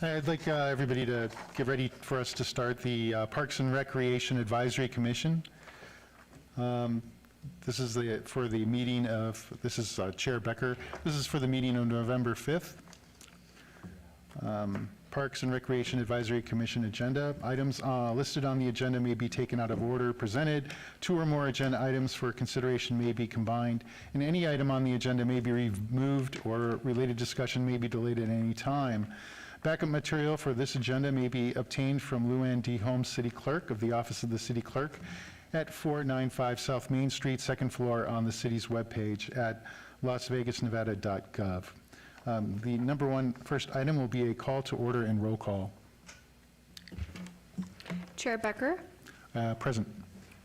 I'd like everybody to get ready for us to start the Parks and Recreation Advisory Commission. This is for the meeting of, this is Chair Becker. This is for the meeting of November 5th. Parks and Recreation Advisory Commission agenda. Items listed on the agenda may be taken out of order, presented. 2 or more agenda items for consideration may be combined, and any item on the agenda may be removed or related discussion may be delayed at any time. Backup material for this agenda may be obtained from Luann D. Holmes, City Clerk of the Office of the City Clerk at 495 South Main Street, second floor on the city's webpage at lasvegasnevada.gov. The number 1 first item will be a call to order and roll call. Chair Becker, Present.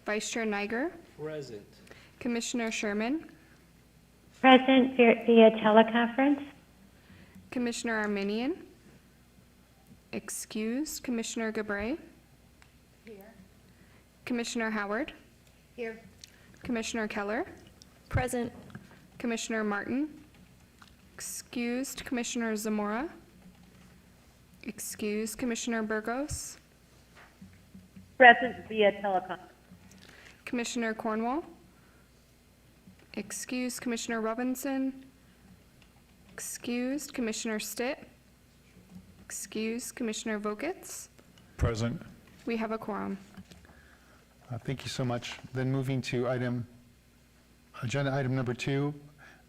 Vice Chair Niger, Present. Commissioner Sherman, Present via teleconference. Commissioner Arminian, excused, Commissioner Gabray, Here. Commissioner Howard, Here. Commissioner Keller, Present. Commissioner Martin, excused, Commissioner Zamora, excused, Commissioner Burgos, Present via teleconference. Commissioner Cornwall, excused, Commissioner Robinson, excused, Commissioner Stitt, excused, Commissioner Vogels. Present. We have a quorum. Thank you so much. Then moving to agenda item number 2,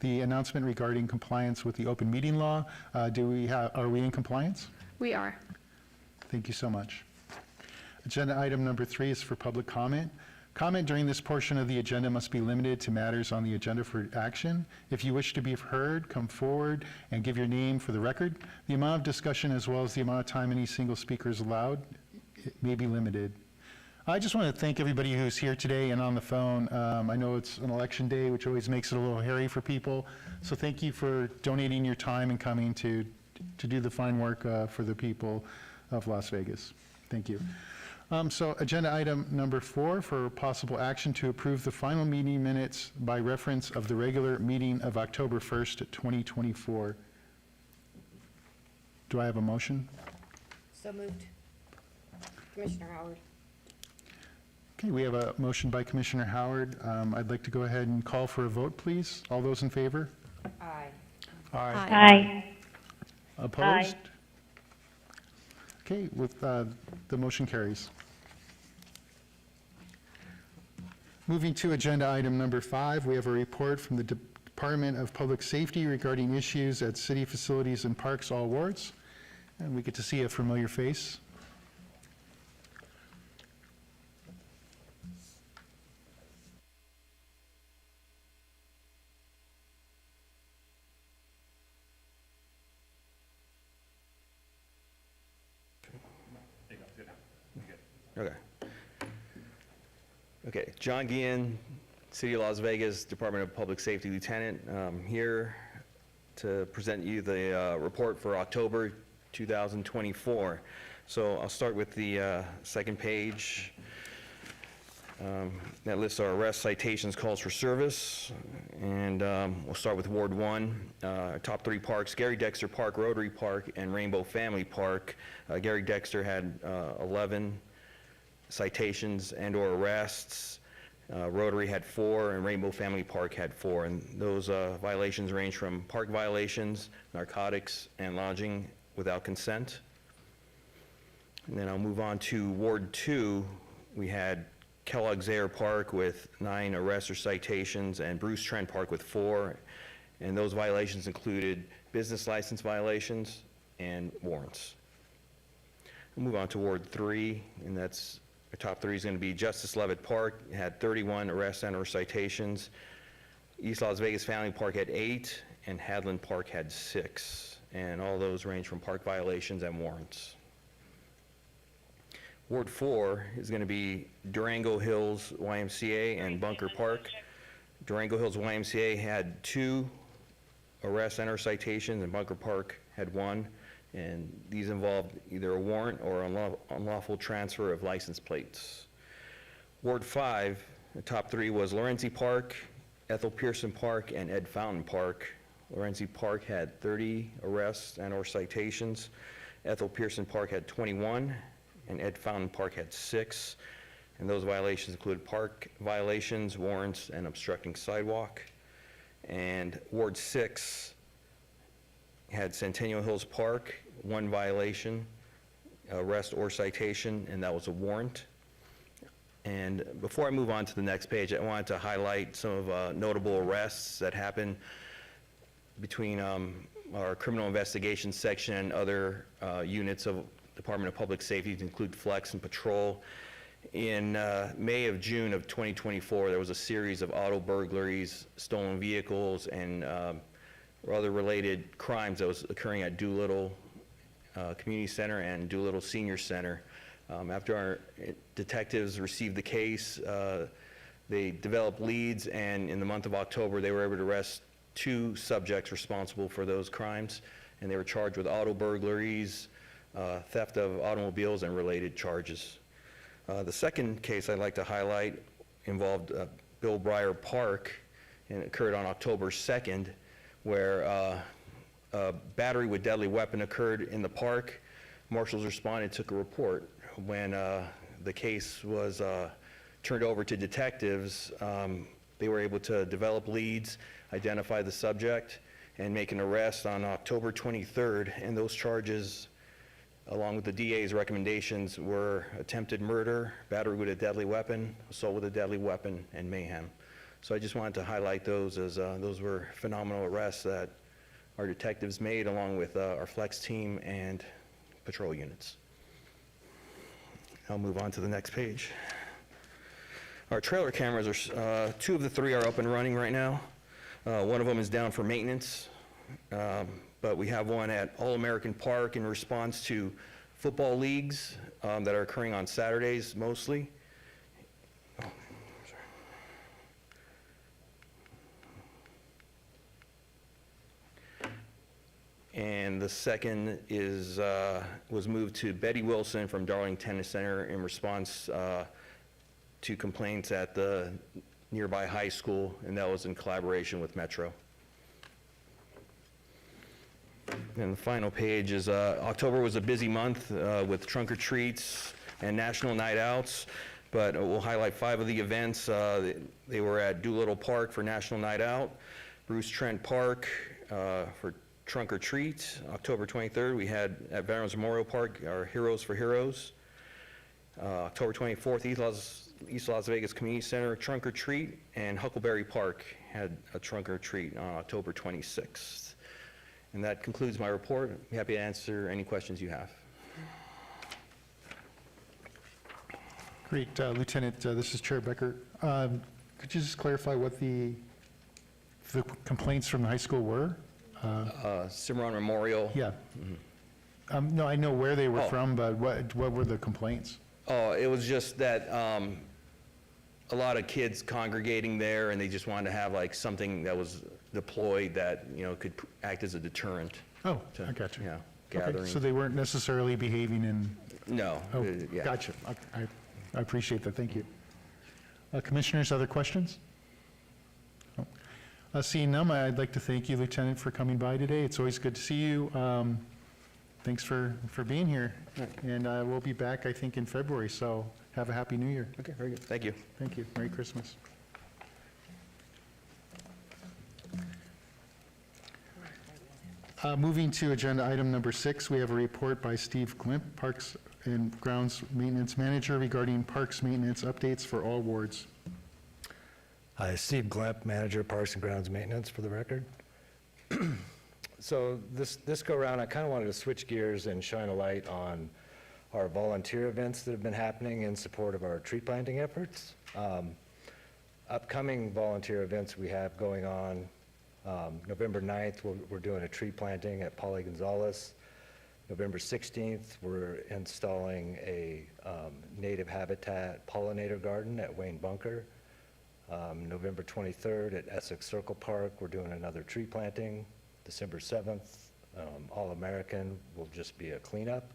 the announcement regarding compliance with the open meeting law. Are we in compliance? We are. Thank you so much. Agenda item number 3 is for public comment. Comment during this portion of the agenda must be limited to matters on the agenda for action. If you wish to be heard, come forward and give your name for the record. The amount of discussion as well as the amount of time any single speaker is allowed may be limited. I just want to thank everybody who's here today and on the phone. I know it's an election day, which always makes it a little hairy for people. So thank you for donating your time and coming to do the fine work for the people of Las Vegas. Thank you. So agenda item number 4 for possible action to approve the final meeting minutes by reference of the regular meeting of October 1st, 2024. Do I have a motion? So moved. Commissioner Howard. Okay, we have a motion by Commissioner Howard. I'd like to go ahead and call for a vote, please. All those in favor? Aye. Aye. Opposed? Okay, with the motion carries. Moving to agenda item number 5, we have a report from the Department of Public Safety regarding issues at city facilities and parks, all wards. And we get to see a familiar face. Okay, John Guillen, City of Las Vegas, Department of Public Safety Lieutenant, here to present you the report for October 2024. So I'll start with the second page. That lists our arrests, citations, calls for service, and we'll start with Ward 1. Top 3 parks, Gary Dexter Park, Rotary Park, and Rainbow Family Park. Gary Dexter had 11 citations and or arrests. Rotary had 4 and Rainbow Family Park had 4, and those violations range from park violations, narcotics, and lodging without consent. And then I'll move on to Ward 2. We had Kellogg's Air Park with 9 arrests or citations and Bruce Trent Park with 4, and those violations included business license violations and warrants. We'll move on to Ward 3, and that's our top 3 is going to be Justice Levitt Park. It had 31 arrests and or citations. East Las Vegas Family Park had 8, and Hadland Park had 6, and all those range from park violations and warrants. Ward 4 is going to be Durango Hills YMCA and Bunker Park. Durango Hills YMCA had 2 arrests and or citations, and Bunker Park had 1. And these involved either a warrant or unlawful transfer of license plates. Ward 5, the top 3 was Lorenzi Park, Ethel Pearson Park, and Ed Fountain Park. Lorenzi Park had 30 arrests and or citations, Ethel Pearson Park had 21, and Ed Fountain Park had 6. And those violations include park violations, warrants, and obstructing sidewalk. And Ward 6 had Centennial Hills Park, 1 violation, arrest or citation, and that was a warrant. And before I move on to the next page, I wanted to highlight some of notable arrests that happened between our criminal investigations section and other units of Department of Public Safety, to include Flex and Patrol. In May of June of 2024, there was a series of auto burglaries, stolen vehicles, and other related crimes that was occurring at Doolittle Community Center and Doolittle Senior Center. After our detectives received the case, they developed leads, and in the month of October, they were able to arrest 2 subjects responsible for those crimes, and they were charged with auto burglaries, theft of automobiles, and related charges. The second case I'd like to highlight involved Bill Breyer Park, and it occurred on October 2nd, where a battery with deadly weapon occurred in the park. Marshals responded, took a report. When the case was turned over to detectives, they were able to develop leads, identify the subject, and make an arrest on October 23rd, and those charges, along with the DA's recommendations, were attempted murder, battery with a deadly weapon, assault with a deadly weapon, and mayhem. So I just wanted to highlight those, as those were phenomenal arrests that our detectives made, along with our Flex team and patrol units. I'll move on to the next page. Our trailer cameras are, 2 of the 3 are up and running right now. One of them is down for maintenance. But we have one at All-American Park in response to football leagues that are occurring on Saturdays mostly. Oh, sorry. And the second is, was moved to Betty Wilson from Darling Tennis Center in response to complaints at the nearby high school, and that was in collaboration with Metro. And the final page is, October was a busy month with trunk or treats and national night outs, but we'll highlight 5 of the events. They were at Doolittle Park for National Night Out, Bruce Trent Park for trunk or treat. October 23rd, we had at Veterans Memorial Park our Heroes for Heroes. October 24th, East Las Vegas Community Center trunk or treat, and Huckleberry Park had a trunk or treat on October 26th. And that concludes my report. I'm happy to answer any questions you have. Great. Lieutenant, this is Chair Becker. Could you just clarify what the complaints from the high school were? Cimarron Memorial. Yeah. No, I know where they were Oh. from, but what were the complaints? Oh, it was just that a lot of kids congregating there, and they just wanted to have like something that was deployed that, you know, could act as a deterrent. Oh, to, I got you. Yeah, Okay, gathering. so they weren't necessarily behaving in, No. oh, Yeah. gotcha. I appreciate that, thank you. Commissioners, other questions? No. Seeing none, I'd like to thank you, Lieutenant, for coming by today. It's always good to see you. Thanks for being here. And we'll be back, I think, in February, so have a happy new year. Okay, very good. Thank you. Thank you. Merry Christmas. Moving to agenda item number 6, we have a report by Steve Glimp, Parks and Grounds Maintenance Manager, regarding parks maintenance updates for all wards. Hi, Steve Glimp, Manager, Parks and Grounds Maintenance, for the record. So this go-around, I kind of wanted to switch gears and shine a light on our volunteer events that have been happening in support of our tree planting efforts. Upcoming volunteer events we have going on, November 9th, we're doing a tree planting at Polly Gonzalez. November 16th, we're installing a native habitat pollinator garden at Wayne Bunker. November 23rd at Essex Circle Park, we're doing another tree planting. December 7th, All-American will just be a cleanup,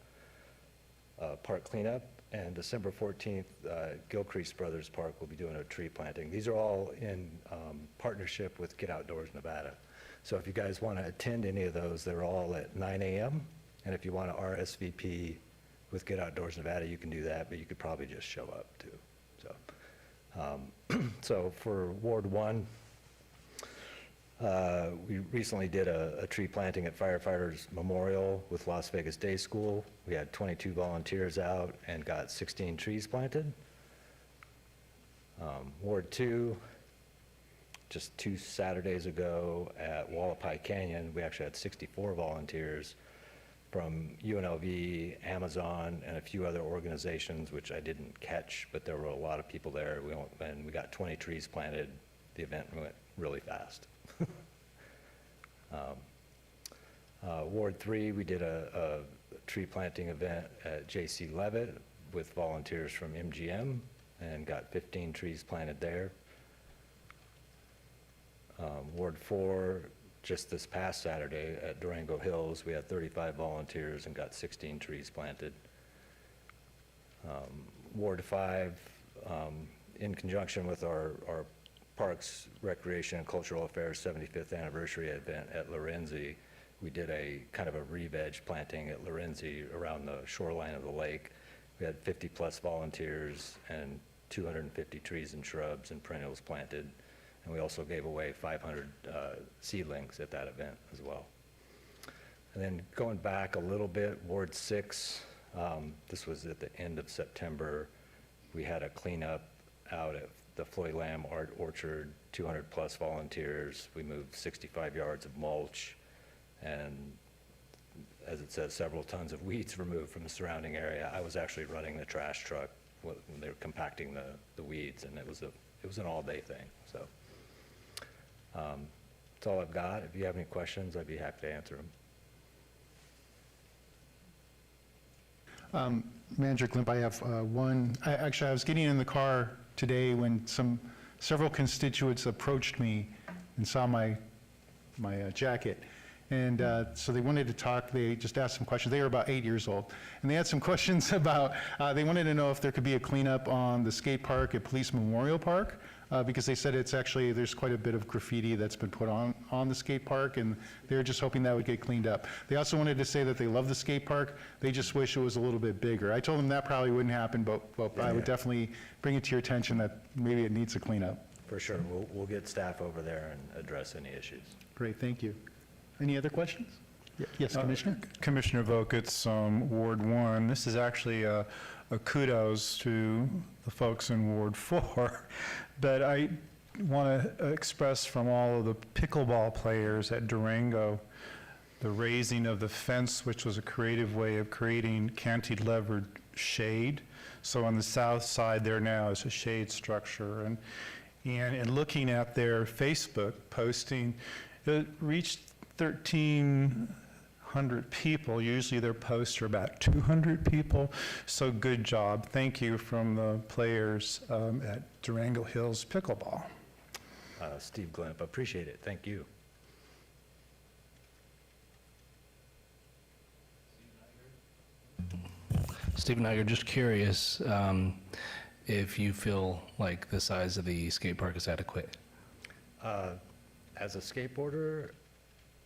park cleanup. And December 14th, Gilcrease Brothers Park will be doing a tree planting. These are all in partnership with Get Outdoors Nevada. So if you guys want to attend any of those, they're all at 9 a.m. And if you want to RSVP with Get Outdoors Nevada, you can do that, but you could probably just show up too. So for Ward 1, we recently did a tree planting at Firefighters Memorial with Las Vegas Day School. We had 22 volunteers out and got 16 trees planted. Ward 2, just 2 Saturdays ago at Wallapai Canyon, we actually had 64 volunteers from UNLV, Amazon, and a few other organizations, which I didn't catch, but there were a lot of people there. And we got 20 trees planted. The event went really fast. Ward 3, we did a tree planting event at J.C. Levitt with volunteers from MGM and got 15 trees planted there. Ward 4, just this past Saturday at Durango Hills, we had 35 volunteers and got 16 trees planted. Ward 5, in conjunction with our Parks, Recreation, and Cultural Affairs 75th anniversary event at Lorenzi, we did a kind of a re-veg planting at Lorenzi around the shoreline of the lake. We had 50-plus volunteers and 250 trees and shrubs and perennials planted. And we also gave away 500 seedlings at that event as well. And then going back a little bit, Ward 6, this was at the end of September. We had a cleanup out at the Floyd Lamb Art Orchard, 200-plus volunteers. We moved 65 yards of mulch, and as it says, several tons of weeds removed from the surrounding area. I was actually running the trash truck when they were compacting the weeds, and it was an all-day thing. So that's all I've got. If you have any questions, I'd be happy to answer them. Manager Glimp, I have one. Actually, I was getting in the car today when several constituents approached me and saw my jacket. And so they wanted to talk. They just asked some questions. They were about 8 years old. And they had some questions about, they wanted to know if there could be a cleanup on the skate park at Police Memorial Park, because they said it's actually, there's quite a bit of graffiti that's been put on the skate park, and they were just hoping that would get cleaned up. They also wanted to say that they love the skate park. They just wish it was a little bit bigger. I told them that probably wouldn't happen, but I would definitely bring it to your attention that maybe it needs a cleanup. For sure. We'll get staff over there and address any issues. Great, thank you. Any other questions? Yes, Commissioner? Commissioner Voketz, Ward 1. This is actually a kudos to the folks in Ward 4, but I want to express from all of the pickleball players at Durango the raising of the fence, which was a creative way of creating cantilevered shade. So on the south side there now is a shade structure. And looking at their Facebook posting, it reached 1,300 people. Usually their posts are about 200 people. So good job. Thank you from the players at Durango Hills Pickleball. Steve Glimp, appreciate it. Thank you. Stephen Iger, just curious if you feel like the size of the skate park is adequate. As a skateboarder,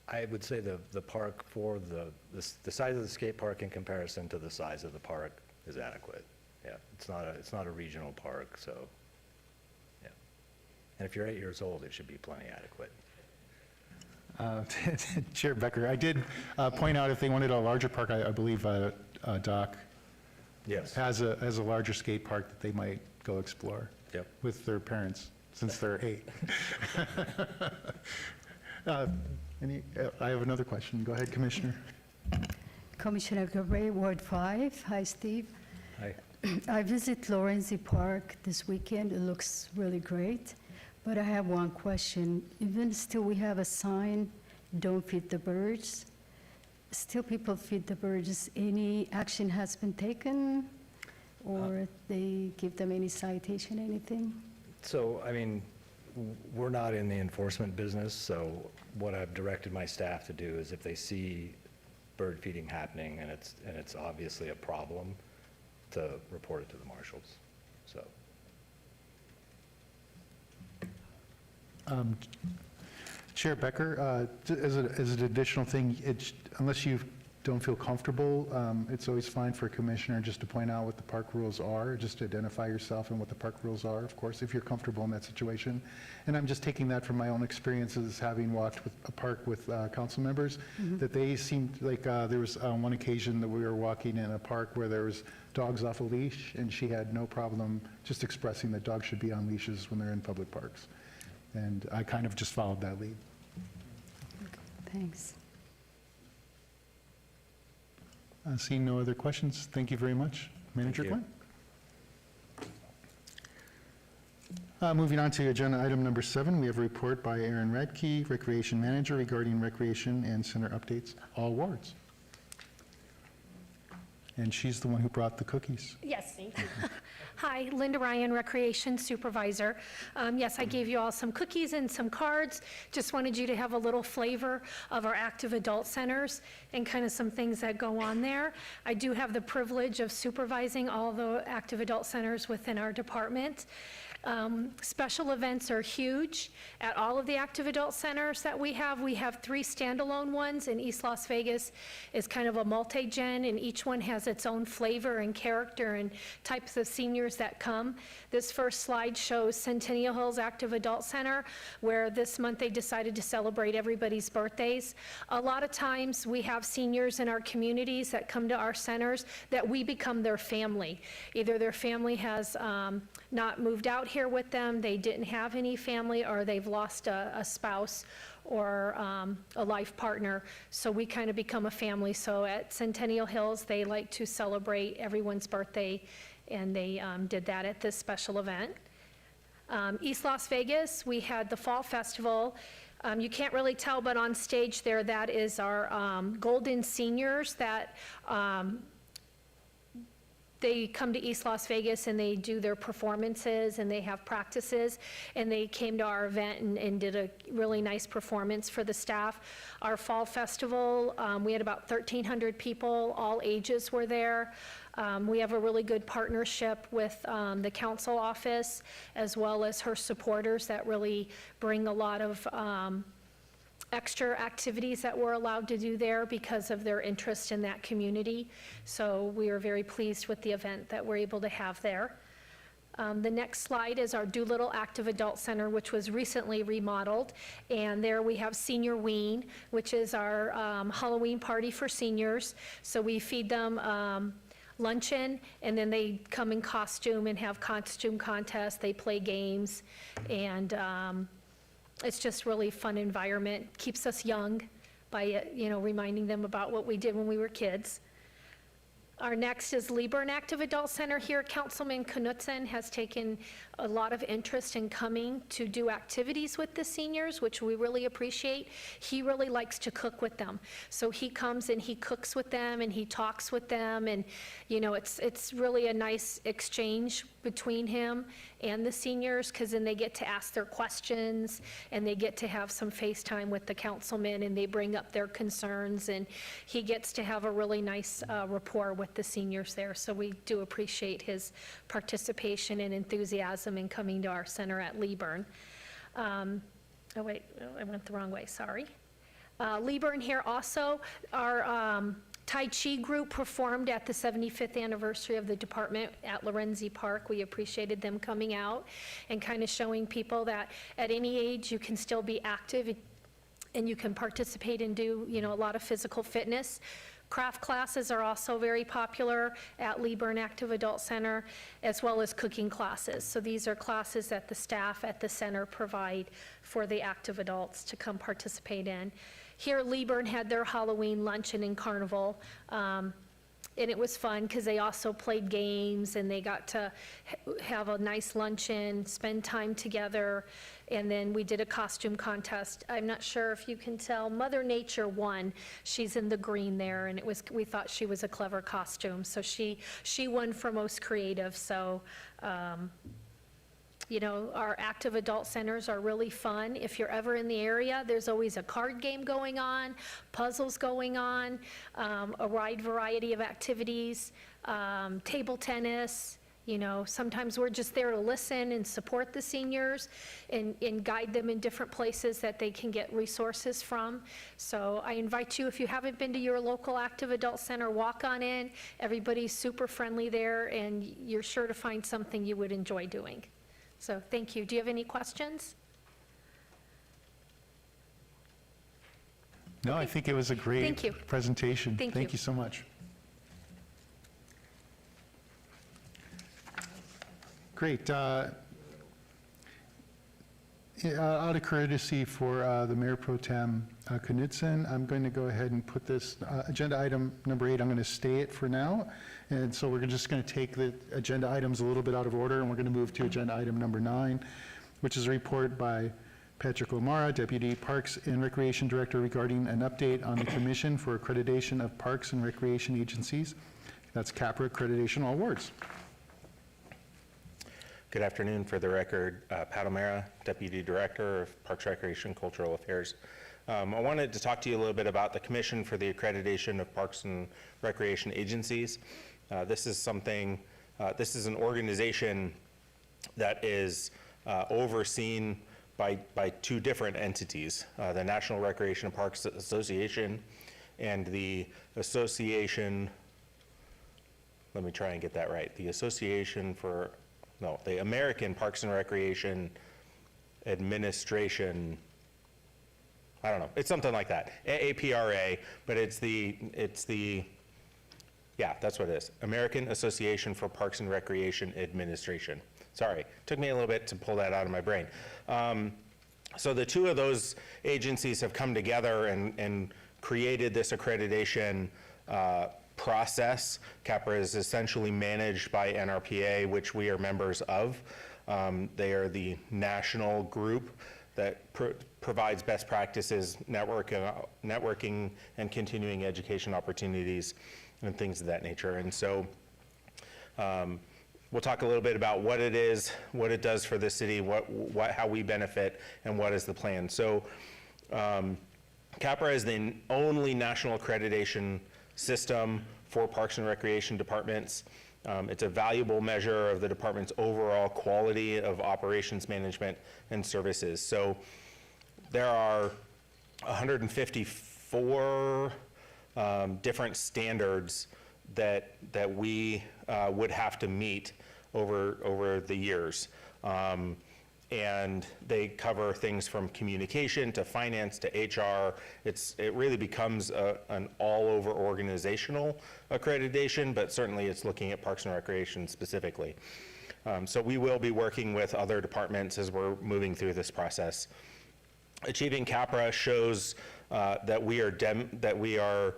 I would say the park for the size of the skate park in comparison to the size of the park is adequate. Yeah, it's not a regional park, so yeah. And if you're 8 years old, it should be plenty adequate. Chair Becker, I did point out if they wanted a larger park, I believe Doc Yes. has a larger skate park that they might go explore. Yep. With their parents, since they're 8. I have another question. Go ahead, Commissioner. Commissioner Gabray, Ward 5. Hi, Steve. Hi. I visit Lorenzi Park this weekend. It looks really great. But I have one question. Even still, we have a sign, "Don't feed the birds." Still, people feed the birds. Any action has been taken? Or they give them any citation, anything? So, I mean, we're not in the enforcement business, so what I've directed my staff to do is if they see bird feeding happening and it's obviously a problem, to report it to the marshals, so. Chair Becker, as an additional thing, unless you don't feel comfortable, it's always fine for a commissioner just to point out what the park rules are, just to identify yourself and what the park rules are, of course, if you're comfortable in that situation. And I'm just taking that from my own experiences, having walked with a park with council members, that they seemed like, there was one occasion that we were walking in a park where there was dogs off a leash, and she had no problem just expressing that dogs should be on leashes when they're in public parks. And I kind of just followed that lead. Thanks. Seeing no other questions, thank you very much. Manager you. Glenn? Moving on to agenda item number 7, we have a report by Erin Radke, Recreation Manager, regarding recreation and center updates, all wards. And she's the one who brought the cookies. Yes. Hi, Linda Ryan, Recreation Supervisor. Yes, I gave you all some cookies and some cards. Just wanted you to have a little flavor of our active adult centers and kind of some things that go on there. I do have the privilege of supervising all the active adult centers within our department. Special events are huge at all of the active adult centers that we have. We have 3 standalone ones, and East Las Vegas is kind of a multi-gen, and each one has its own flavor and character and types of seniors that come. This first slide shows Centennial Hills Active Adult Center, where this month they decided to celebrate everybody's birthdays. A lot of times we have seniors in our communities that come to our centers that we become their family. Either their family has not moved out here with them, they didn't have any family, or they've lost a spouse or a life partner, so we kind of become a family. So at Centennial Hills, they like to celebrate everyone's birthday, and they did that at this special event. East Las Vegas, we had the Fall Festival. You can't really tell, but on stage there, that is our Golden Seniors that they come to East Las Vegas and they do their performances and they have practices, and they came to our event and did a really nice performance for the staff. Our Fall Festival, we had about 1,300 people, all ages were there. We have a really good partnership with the council office as well as her supporters that really bring a lot of extra activities that we're allowed to do there because of their interest in that community. So we are very pleased with the event that we're able to have there. The next slide is our Doolittle Active Adult Center, which was recently remodeled. And there we have Senior Ween, which is our Halloween party for seniors. So we feed them luncheon, and then they come in costume and have costume contests. They play games, and it's just really fun environment. Keeps us young by, reminding them about what we did when we were kids. Our next is Leeburn Active Adult Center here. Councilman Knutson has taken a lot of interest in coming to do activities with the seniors, which we really appreciate. He really likes to cook with them. So he comes and he cooks with them and he talks with them, and it's really a nice exchange between him and the seniors, because then they get to ask their questions and they get to have some FaceTime with the councilman, and they bring up their concerns, and he gets to have a really nice rapport with the seniors there. So we do appreciate his participation and enthusiasm in coming to our center at Leeburn. Oh wait, I went the wrong way, sorry. Leeburn here also, our Tai Chi group performed at the 75th anniversary of the department at Lorenzi Park. We appreciated them coming out and kind of showing people that at any age you can still be active and you can participate and do, a lot of physical fitness. Craft classes are also very popular at Leeburn Active Adult Center, as well as cooking classes. So these are classes that the staff at the center provide for the active adults to come participate in. Here, Leeburn had their Halloween luncheon and carnival, and it was fun because they also played games and they got to have a nice luncheon, spend time together, and then we did a costume contest. I'm not sure if you can tell, Mother Nature won. She's in the green there, and we thought she was a clever costume, so she won for most creative. So our active adult centers are really fun. If you're ever in the area, there's always a card game going on, puzzles going on, a wide variety of activities, table tennis, You know, sometimes we're just there to listen and support the seniors and guide them in different places that they can get resources from. So I invite you, if you haven't been to your local active adult center, walk on in. Everybody's super friendly there, and you're sure to find something you would enjoy doing. So thank you. Do you have any questions? No, I think it was a Thank great you. presentation. Thank Thank you. you so much. Great. Out of courtesy for the Mayor Pro Tem Knudsen, I'm going to go ahead and put this agenda item number 8, I'm going to stay it for now. And so we're just going to take the agenda items a little bit out of order, and we're going to move to agenda item number 9, which is a report by Patrick O'Mara, Deputy Parks and Recreation Director, regarding an update on the Commission for Accreditation of Parks and Recreation Agencies. That's CAPRA accreditation, all awards. Good afternoon. For the record, Pat O'Mara, Deputy Director of Parks, Recreation, Cultural Affairs. I wanted to talk to you a little bit about the Commission for the Accreditation of Parks and Recreation Agencies. This is an organization that is overseen by two different entities, the National Recreation and Parks Association and the Association, let me try and get that right, the American Parks and Recreation Administration, I don't know, it's something like that, AAPRA, but yeah, that's what it is, American Association for Parks and Recreation Administration. Sorry, took me a little bit to pull that out of my brain. So the two of those agencies have come together and created this accreditation process. CAPRA is essentially managed by NRPA, which we are members of. They are the national group that provides best practices, networking, and continuing education opportunities, and things of that nature. And so we'll talk a little bit about what it is, what it does for the city, how we benefit, and what is the plan. So CAPRA is the only national accreditation system for Parks and Recreation departments. It's a valuable measure of the department's overall quality of operations management and services. So there are 154 different standards that we would have to meet over the years. And they cover things from communication to finance to HR. It really becomes an all-over organizational accreditation, but certainly it's looking at Parks and Recreation specifically. So we will be working with other departments as we're moving through this process. Achieving CAPRA shows that we are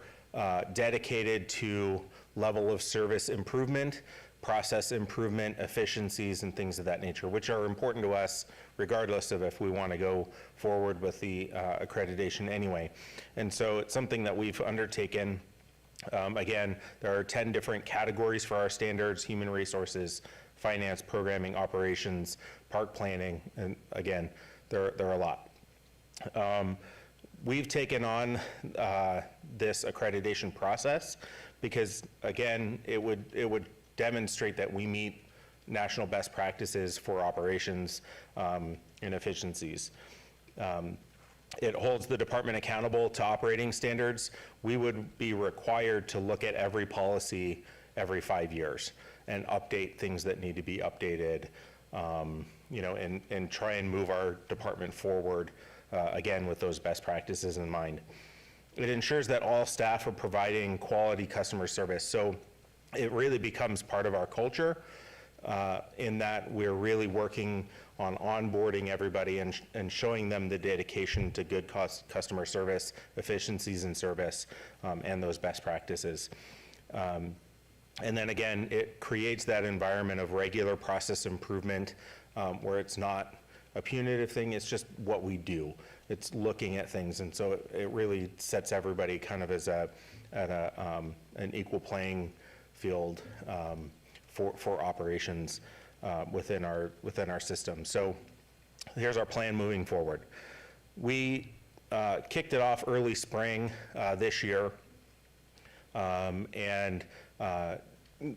dedicated to level of service improvement, process improvement, efficiencies, and things of that nature, which are important to us regardless of if we want to go forward with the accreditation anyway. And so it's something that we've undertaken. Again, there are 10 different categories for our standards: human resources, finance, programming, operations, park planning, and again, there are a lot. We've taken on this accreditation process because, again, it would demonstrate that we meet national best practices for operations and efficiencies. It holds the department accountable to operating standards. We would be required to look at every policy every 5 years and update things that need to be updated, and try and move our department forward, again, with those best practices in mind. It ensures that all staff are providing quality customer service. So it really becomes part of our culture in that we're really working on onboarding everybody and showing them the dedication to good customer service, efficiencies in service, and those best practices. And then again, it creates that environment of regular process improvement where it's not a punitive thing, it's just what we do. It's looking at things, and so it really sets everybody kind of as an equal playing field for operations within our system. So here's our plan moving forward. We kicked it off early spring this year, and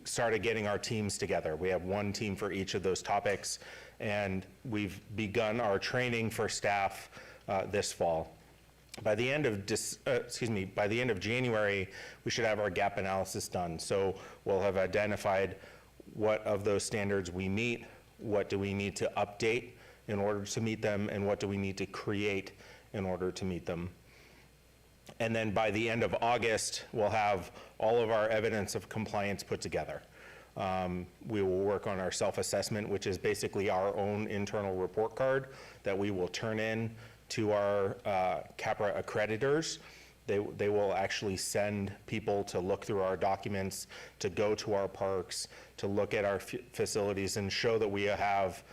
started getting our teams together. We have one team for each of those topics, and we've begun our training for staff this fall. By the end of by the end of January, we should have our gap analysis done. So we'll have identified what of those standards we meet, what do we need to update in order to meet them, and what do we need to create in order to meet them. And then by the end of August, we'll have all of our evidence of compliance put together. We will work on our self-assessment, which is basically our own internal report card that we will turn in to our CAPRA accreditors. They will actually send people to look through our documents, to go to our parks, to look at our facilities and show that we have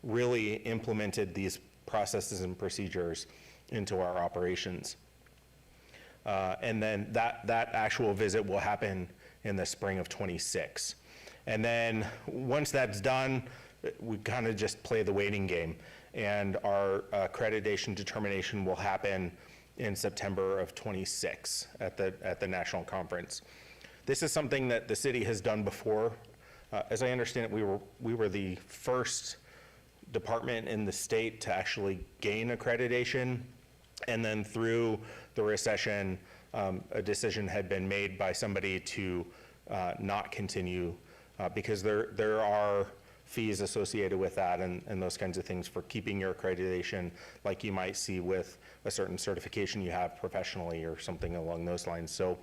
really implemented these processes and procedures into our operations. And then that actual visit will happen in the spring of '26. And then once that's done, we kind of just play the waiting game. And our accreditation determination will happen in September of '26 at the national conference. This is something that the city has done before. As I understand it, we were the first department in the state to actually gain accreditation. And then through the recession, a decision had been made by somebody to not continue because there are fees associated with that and those kinds of things for keeping your accreditation, like you might see with a certain certification you have professionally or something along those lines. So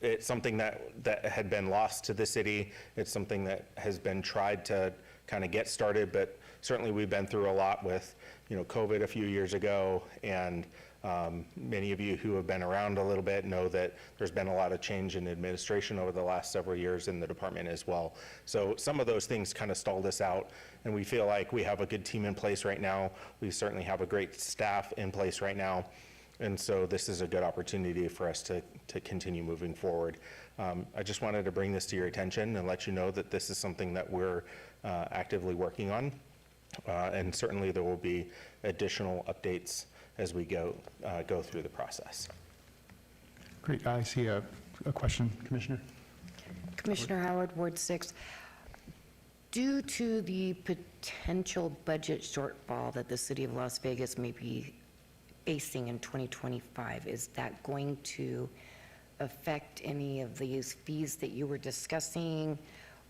it's something that had been lost to the city. It's something that has been tried to kind of get started, but certainly we've been through a lot with, COVID a few years ago, and many of you who have been around a little bit know that there's been a lot of change in administration over the last several years in the department as well. So some of those things kind of stalled us out, and we feel like we have a good team in place right now. We certainly have a great staff in place right now, and so this is a good opportunity for us to continue moving forward. I just wanted to bring this to your attention and let you know that this is something that we're actively working on, and certainly there will be additional updates as we go through the process. Great. I see a question, Commissioner. Commissioner Howard, Ward 6. Due to the potential budget shortfall that the city of Las Vegas may be facing in 2025, is that going to affect any of these fees that you were discussing,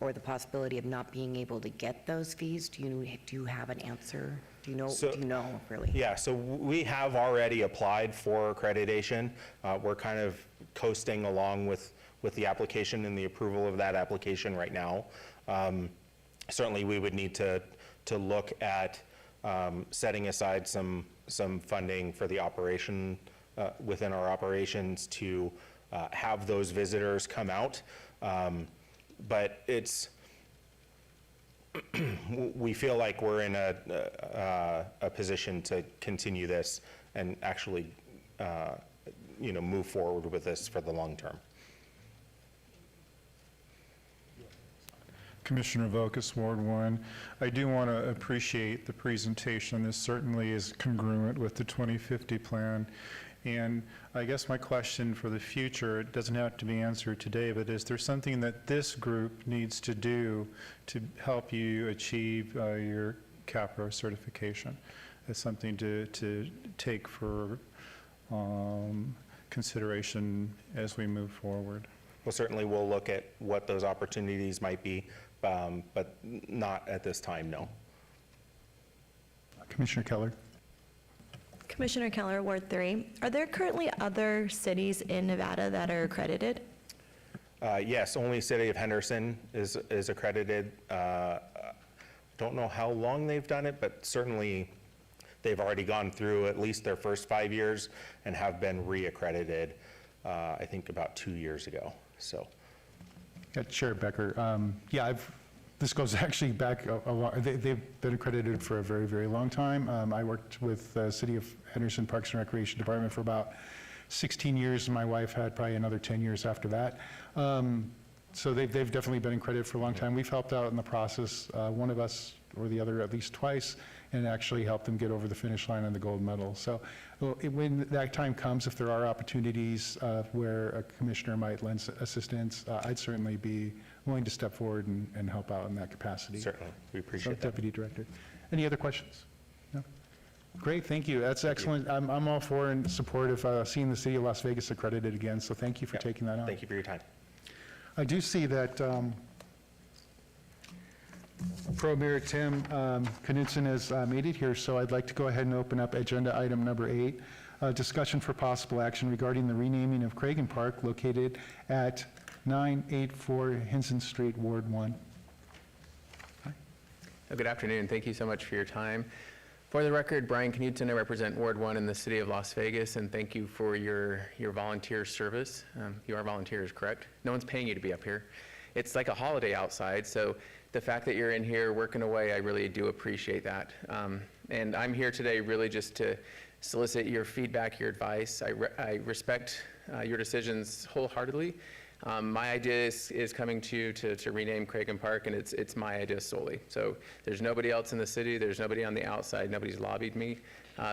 or the possibility of not being able to get those fees? Do you have an answer? Do you know, really? Yeah, so we have already applied for accreditation. We're kind of coasting along with the application and the approval of that application right now. Certainly, we would need to look at setting aside some funding for the operation within our operations to have those visitors come out. But we feel like we're in a position to continue this and actually, move forward with this for the long term. Commissioner Vokus, Ward 1. I do want to appreciate the presentation. This certainly is congruent with the 2050 plan. And I guess my question for the future, it doesn't have to be answered today, but is there something that this group needs to do to help you achieve your CAPRA certification? As something to take for consideration as we move forward. Well, certainly we'll look at what those opportunities might be, but not at this time, no. Commissioner Keller. Commissioner Keller, Ward 3. Are there currently other cities in Nevada that are accredited? Yes, only City of Henderson is accredited. Don't know how long they've done it, but certainly they've already gone through at least their first 5 years and have been re-accredited, I think about 2 years ago, so. Yeah, Chair Becker. This goes actually back a lot. They've been accredited for a very, very long time. I worked with the City of Henderson Parks and Recreation Department for about 16 years, and my wife had probably another 10 years after that. So they've definitely been accredited for a long time. We've helped out in the process, one of us or the other at least twice, and actually help them get over the finish line on the gold medal. So when that time comes, if there are opportunities where a commissioner might lend assistance, I'd certainly be willing to step forward and help out in that capacity. Certainly, we So, appreciate that. Deputy Director. Any other questions? No? Great, thank you. That's excellent. I'm all for and support of seeing the City of Las Vegas accredited again, so thank you for Yep. taking that on. Thank you for your time. I do see that Pro Mayor Tim Knudsen has made it here, so I'd like to go ahead and open up agenda item number 8, discussion for possible action regarding the renaming of Cragen Park located at 984 Hinson Street, Ward 1. Good afternoon. Thank you so much for your time. For the record, Brian Knudsen, I represent Ward 1 in the city of Las Vegas, and thank you for your volunteer service. You are volunteers, correct? No one's paying you to be up here. It's like a holiday outside, so the fact that you're in here working away, I really do appreciate that. And I'm here today really just to solicit your feedback, your advice. I respect your decisions wholeheartedly. My idea is coming to you to rename Cragen Park, and it's my idea solely. So there's nobody else in the city, there's nobody on the outside, nobody's lobbied me.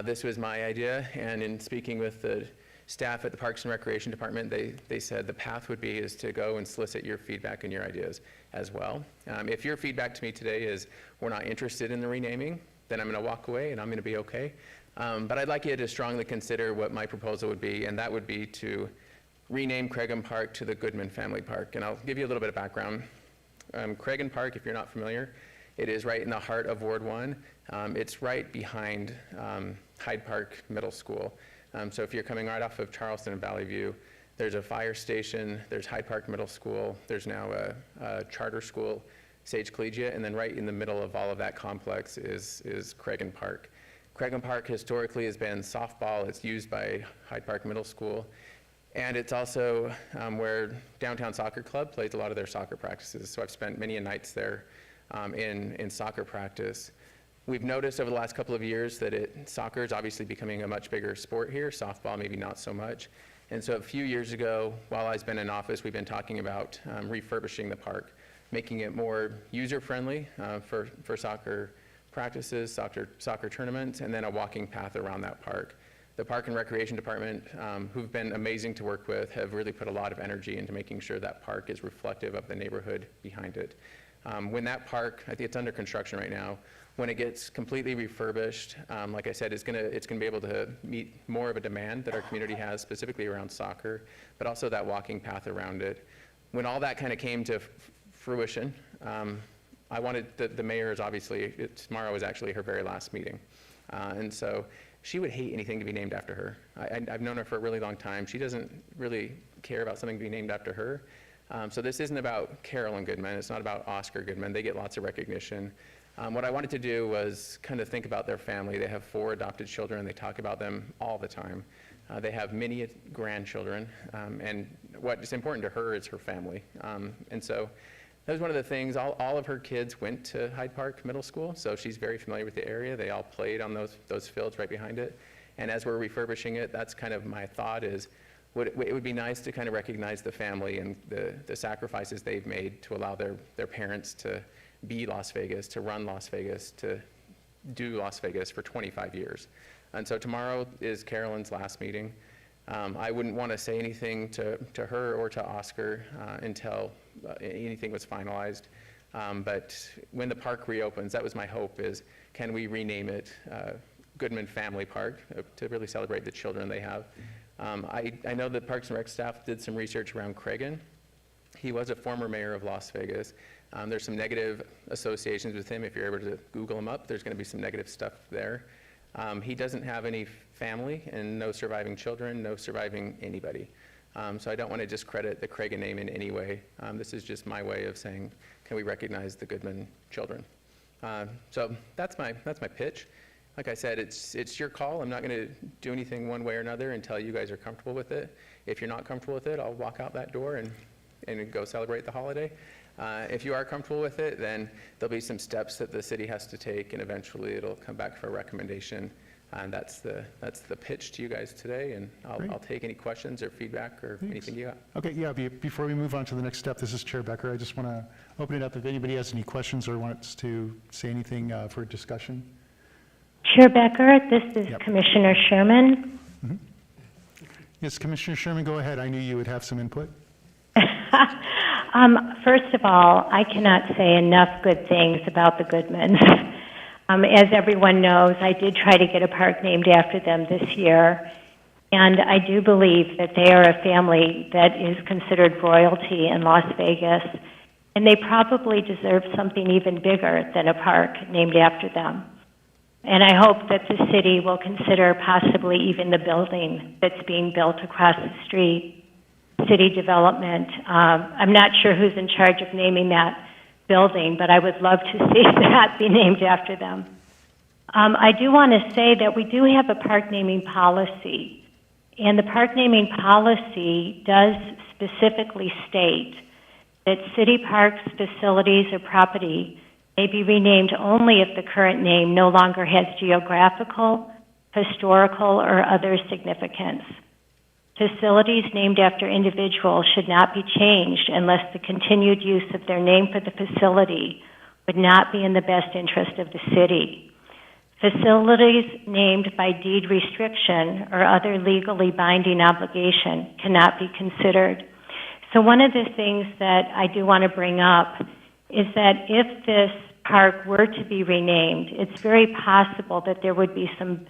This was my idea, and in speaking with the staff at the Parks and Recreation Department, they said the path would be is to go and solicit your feedback and your ideas as well. If your feedback to me today is we're not interested in the renaming, then I'm going to walk away and I'm going to be okay. But I'd like you to strongly consider what my proposal would be, and that would be to rename Cragen Park to the Goodman Family Park. And I'll give you a little bit of background. Cragen Park, if you're not familiar, it is right in the heart of Ward 1. It's right behind Hyde Park Middle School. So if you're coming right off of Charleston and Valley View, there's a fire station, there's Hyde Park Middle School, there's now a charter school, Sage Collegiate, and then right in the middle of all of that complex is Cragen Park. Cragen Park historically has been softball. It's used by Hyde Park Middle School. And it's also where Downtown Soccer Club plays a lot of their soccer practices. So I've spent many nights there in soccer practice. We've noticed over the last couple of years that soccer is obviously becoming a much bigger sport here, softball maybe not so much. And so a few years ago, while I've been in office, we've been talking about refurbishing the park, making it more user-friendly for soccer practices, soccer tournaments, and then a walking path around that park. The Park and Recreation Department, who've been amazing to work with, have really put a lot of energy into making sure that park is reflective of the neighborhood behind it. When that park, I think it's under construction right now, when it gets completely refurbished, like I said, it's gonna be able to meet more of a demand that our community has, specifically around soccer, but also that walking path around it. When all that kind of came to fruition, I wanted, the mayor is obviously, tomorrow is actually her very last meeting. And so she would hate anything to be named after her. I've known her for a really long time. She doesn't really care about something being named after her. So this isn't about Carolyn Goodman. It's not about Oscar Goodman. They get lots of recognition. What I wanted to do was kind of think about their family. They have 4 adopted children. They talk about them all the time. They have many grandchildren. And what is important to her is her family. And so that was one of the things. All of her kids went to Hyde Park Middle School, so she's very familiar with the area. They all played on those fields right behind it. And as we're refurbishing it, that's kind of my thought is, it would be nice to kind of recognize the family and the sacrifices they've made to allow their parents to be Las Vegas, to run Las Vegas, to do Las Vegas for 25 years. And so tomorrow is Carolyn's last meeting. I wouldn't want to say anything to her or to Oscar until anything was finalized. But when the park reopens, that was my hope, is can we rename it Goodman Family Park to really celebrate the children they have. I know the Parks and Rec staff did some research around Cragen. He was a former mayor of Las Vegas. There's some negative associations with him. If you're able to Google him up, there's going to be some negative stuff there. He doesn't have any family and no surviving children, no surviving anybody. So I don't want to discredit the Cragen name in any way. This is just my way of saying, can we recognize the Goodman children? So that's my pitch. Like I said, it's your call. I'm not going to do anything one way or another until you guys are comfortable with it. If you're not comfortable with it, I'll walk out that door and go celebrate the holiday. If you are comfortable with it, then there'll be some steps that the city has to take, and eventually it'll come back for a recommendation. And that's the pitch to you guys today, and I'll take any questions or feedback or anything you got. Okay, yeah, before we move on to the next step, this is Chair Becker. I just want to open it up if anybody has any questions or wants to say anything for discussion. Chair Becker, this is Yep. Commissioner Sherman. Yes, Commissioner Sherman, go ahead. I knew you would have some input. First of all, I cannot say enough good things about the Goodmans. As everyone knows, I did try to get a park named after them this year, and I do believe that they are a family that is considered royalty in Las Vegas, and they probably deserve something even bigger than a park named after them. And I hope that the city will consider possibly even the building that's being built across the street, city development. I'm not sure who's in charge of naming that building, but I would love to see that be named after them. I do want to say that we do have a park naming policy, and the park naming policy does specifically state that city parks, facilities, or property may be renamed only if the current name no longer has geographical, historical, or other significance. Facilities named after individuals should not be changed unless the continued use of their name for the facility would not be in the best interest of the city. Facilities named by deed restriction or other legally binding obligation cannot be considered. So one of the things that I do want to bring up is that if this park were to be renamed, it's very possible that there would be some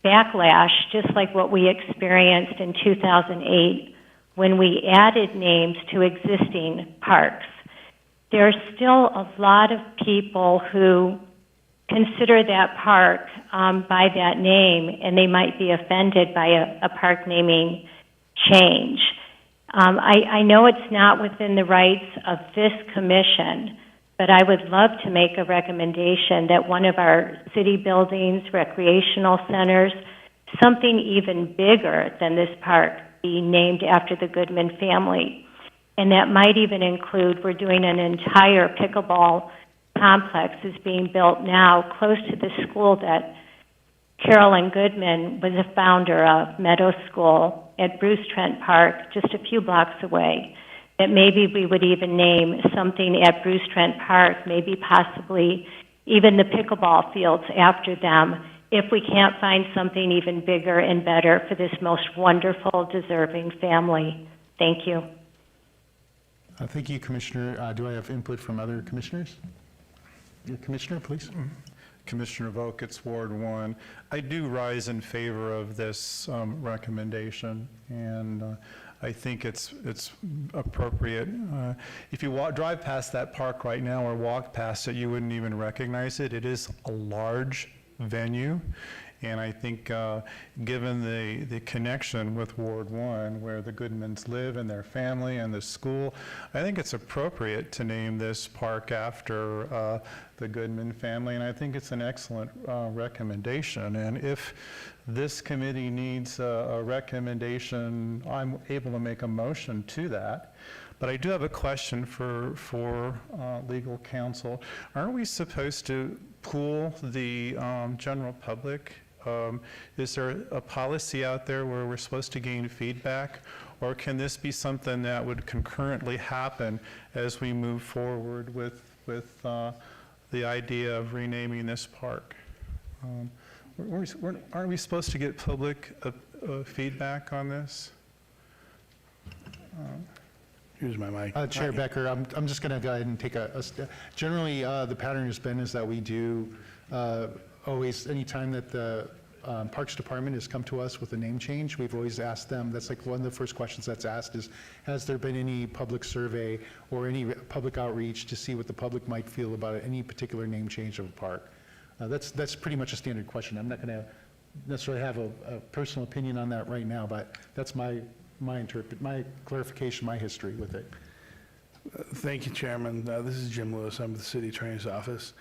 backlash, just like what we experienced in 2008 when we added names to existing parks. There are still a lot of people who consider that park by that name, and they might be offended by a park naming change. I know it's not within the rights of this commission, but I would love to make a recommendation that one of our city buildings, recreational centers, something even bigger than this park, be named after the Goodman family. And that might even include, we're doing an entire pickleball complex is being built now close to the school that Carolyn Goodman was a founder of, Meadow School, at Bruce Trent Park, just a few blocks away. That maybe we would even name something at Bruce Trent Park, maybe possibly even the pickleball fields after them, if we can't find something even bigger and better for this most wonderful, deserving family. Thank you. Thank you, Commissioner. Do I have input from other commissioners? Your Commissioner, please. Commissioner Voket's Ward 1. I do rise in favor of this recommendation, and I think it's appropriate. If you drive past that park right now or walk past it, you wouldn't even recognize it. It is a large venue, and I think given the connection with Ward 1, where the Goodmans live and their family and the school, I think it's appropriate to name this park after the Goodman family, and I think it's an excellent recommendation. And if this committee needs a recommendation, I'm able to make a motion to that. But I do have a question for legal counsel. Aren't we supposed to pool the general public? Is there a policy out there where we're supposed to gain feedback? Or can this be something that would concurrently happen as we move forward with the idea of renaming this park? Aren't we supposed to get public feedback on this? Here's my mic. Chair Becker, I'm just going to go ahead and take a step. Generally, the pattern has been is that we do always, anytime that the Parks Department has come to us with a name change, we've always asked them, that's like one of the first questions that's asked is, has there been any public survey or any public outreach to see what the public might feel about any particular name change of a park? That's pretty much a standard question. I'm not going to necessarily have a personal opinion on that right now, but that's my clarification, my history with it. Thank you, Chairman. This is Jim Lewis. I'm with the City Attorney's Office.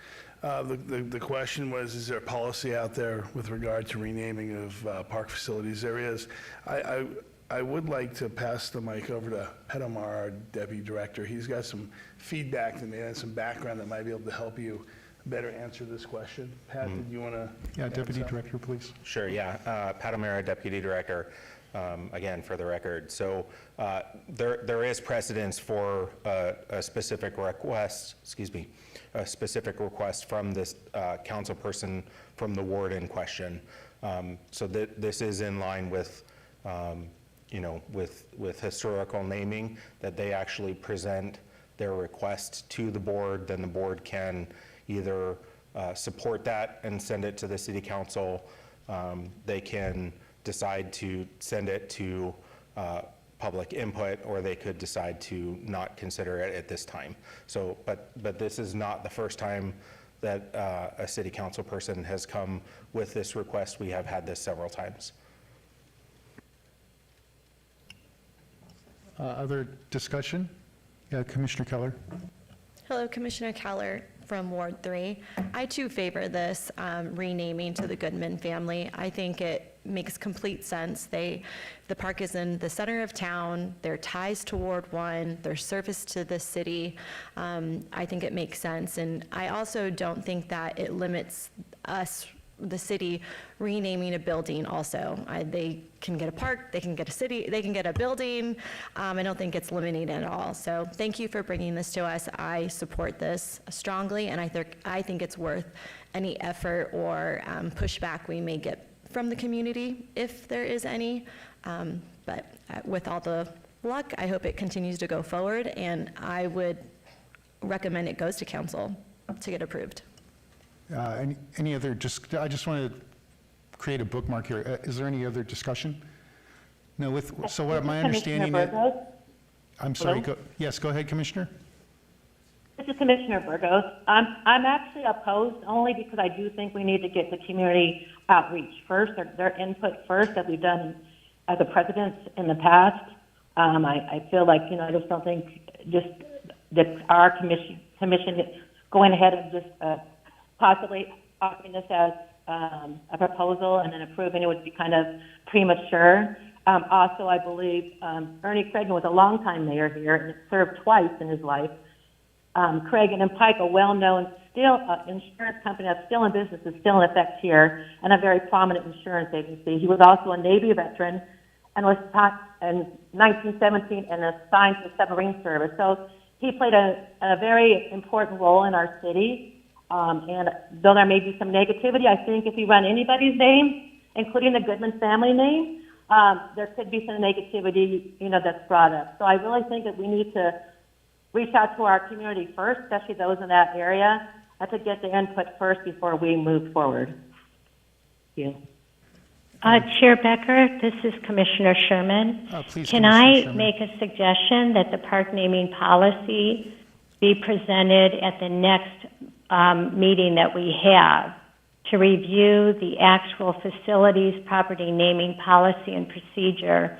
The question was, is there a policy out there with regard to renaming of park facilities? There is. I would like to pass the mic over to Petomar, our Deputy Director. He's got some feedback and some background that might be able to help you better answer this question. Pat, did you want to? Yeah, Deputy Director, please. Sure, yeah. Pat O'Meara, Deputy Director, again, for the record. So there is precedence for a specific request, a specific request from this council person from the ward in question. So this is in line with, with historical naming, that they actually present their request to the board, then the board can either support that and send it to the city council. They can decide to send it to public input, or they could decide to not consider it at this time. So, but this is not the first time that a city council person has come with this request. We have had this several times. Other discussion? Yeah, Commissioner Keller. Hello, Commissioner Keller from Ward 3. I too favor this renaming to the Goodman family. I think it makes complete sense. The park is in the center of town, their ties to Ward 1, their service to the city. I think it makes sense. And I also don't think that it limits us, the city, renaming a building also. They can get a park, they can get a city, they can get a building. I don't think it's limiting at all. So thank you for bringing this to us. I support this strongly, and I think it's worth any effort or pushback we may get from the community, if there is any. But with all the luck, I hope it continues to go forward, and I would recommend it goes to council to get approved. Any other, I just want to create a bookmark here. Is there any other discussion? No, so what my understanding is. I'm sorry, yes, go ahead, Commissioner. This is Commissioner Burgos. I'm actually opposed only because I do think we need to get the community outreach first, their input first, that we've done as a precedent in the past. I feel like, I just don't think just that our commission going ahead and just possibly offering this as a proposal and then approving it would be kind of premature. Also, I believe Ernie Cragen was a longtime mayor here and served twice in his life. Cragen and Pike, a well-known insurance company that's still in business, is still in effect here, and a very prominent insurance agency. He was also a Navy veteran and was taught in 1917 and assigned to the submarine service. So he played a very important role in our city. And though there may be some negativity, I think if you run anybody's name, including the Goodman family name, there could be some negativity, that's brought up. So I really think that we need to reach out to our community first, especially those in that area, and to get the input first before we move forward. Thank you. Chair Becker, this is Commissioner Sherman. Please, Can Commissioner I Sherman. make a suggestion that the park naming policy be presented at the next meeting that we have to review the actual facilities property naming policy and procedure?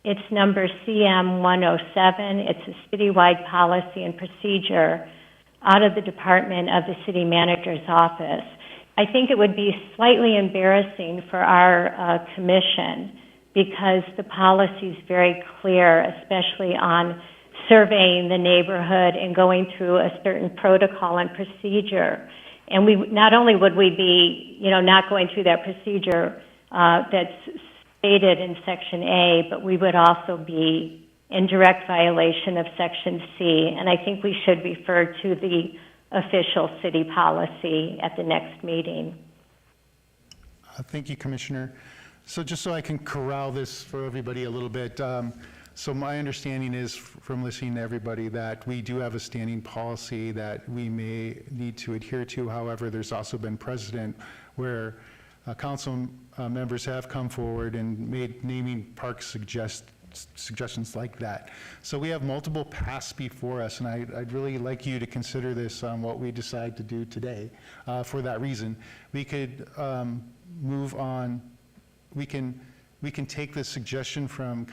It's number CM 107. It's a citywide policy and procedure out of the Department of the City Manager's Office. I think it would be slightly embarrassing for our commission because the policy is very clear, especially on surveying the neighborhood and going through a certain protocol and procedure. And we not only would we be, not going through that procedure that's stated in Section A, but we would also be in direct violation of Section C. And I think we should refer to the official city policy at the next meeting. Thank you, Commissioner. So just so I can corral this for everybody a little bit, so my understanding is from listening to everybody that we do have a standing policy that we may need to adhere to. However, there's also been precedent where council members have come forward and made naming park suggestions like that. So we have multiple paths before us, and I'd really like you to consider this on what we decide to do today. For that reason, we could move on. We can take this suggestion from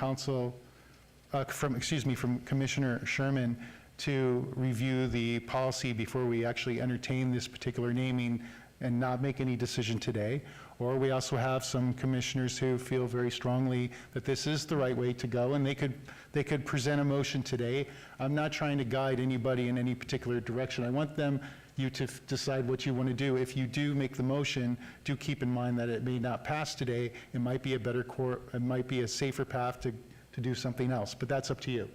from Commissioner Sherman to review the policy before we actually entertain this particular naming and not make any decision today. Or we also have some commissioners who feel very strongly that this is the right way to go, and they could present a motion today. I'm not trying to guide anybody in any particular direction. I want them you to decide what you want to do. If you do make the motion, do keep in mind that it may not pass today. It might be a it might be a safer path to do something else, but that's up to you.